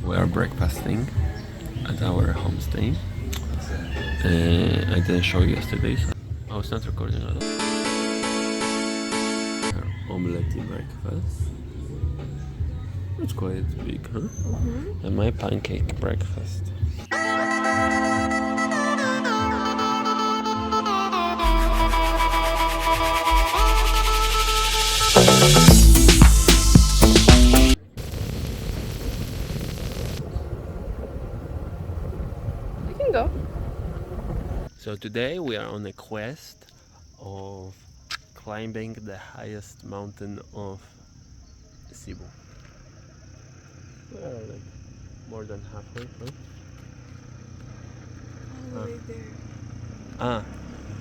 We are breakfasting at our homestay. I didn't show you yesterday, so I was not recording at all. Omelette breakfast. It's quite big, huh? And my pancake breakfast. We can go. So today we are on a quest of climbing the highest mountain of Cebu. We are like more than halfway, huh? All the way there. Ah,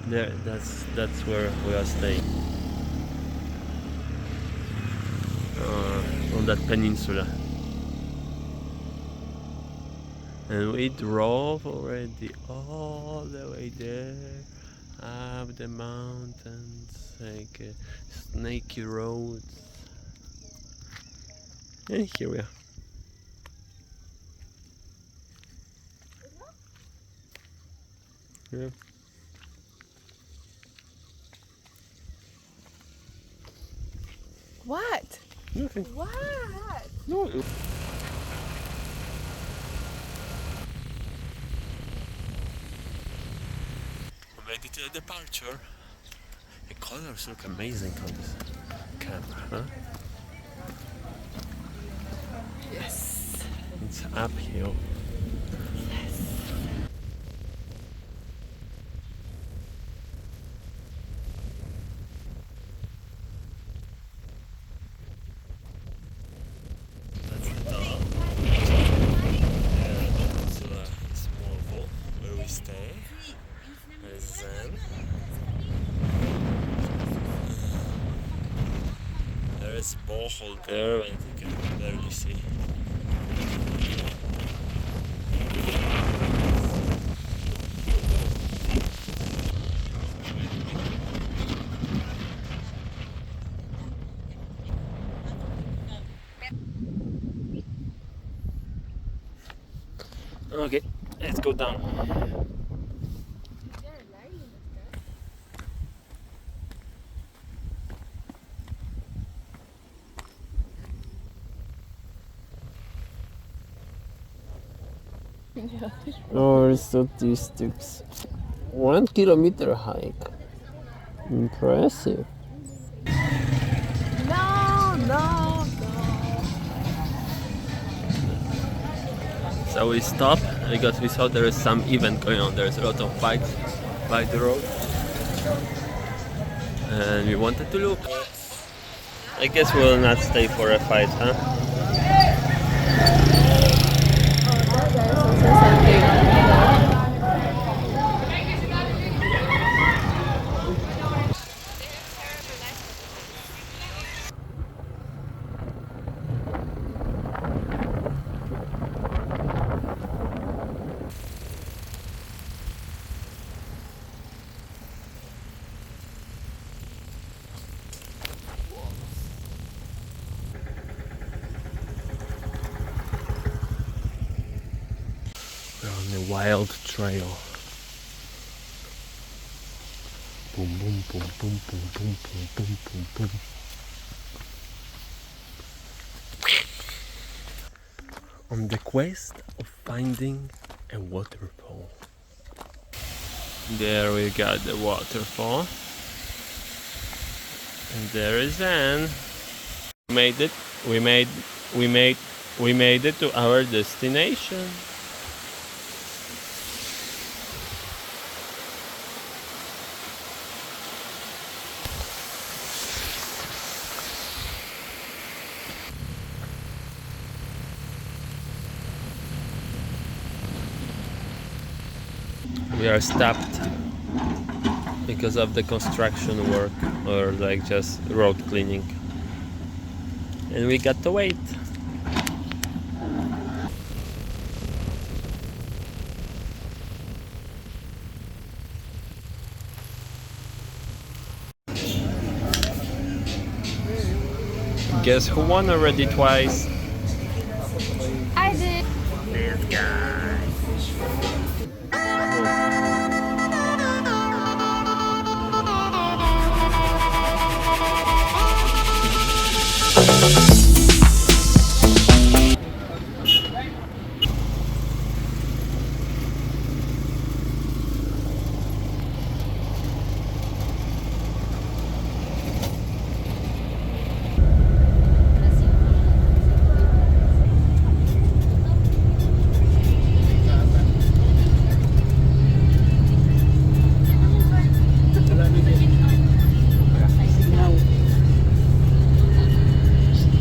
there. That's where we are staying. On that peninsula. And we drove already all the way there, up the mountains, like snaky roads. And here we are. Yeah. What? Nothing. What? No. Ready to departure. The colors look amazing on this camera, huh? Yes. It's uphill. That's the top. It's a small vault where we stay. There's Zen. There is a borehole there, but you can barely see. Okay, let's go down. Yeah. Our statistics. 1 kilometer hike. Impressive. No, no, no. So we stopped because we saw there is some event going on. There's a lot of bikes by the road. And we wanted to look. I guess we'll not stay for a fight, huh? We're on a wild trail. Boom, boom, boom, boom, boom, boom, boom, boom, boom, boom. On the quest of finding a waterfall. There we got the waterfall. And there is Anne. We made it. We made it to our destination. We are stopped because of the construction work or like just road cleaning. And we got to wait. Guess who won already twice? I did. this guy. Oh.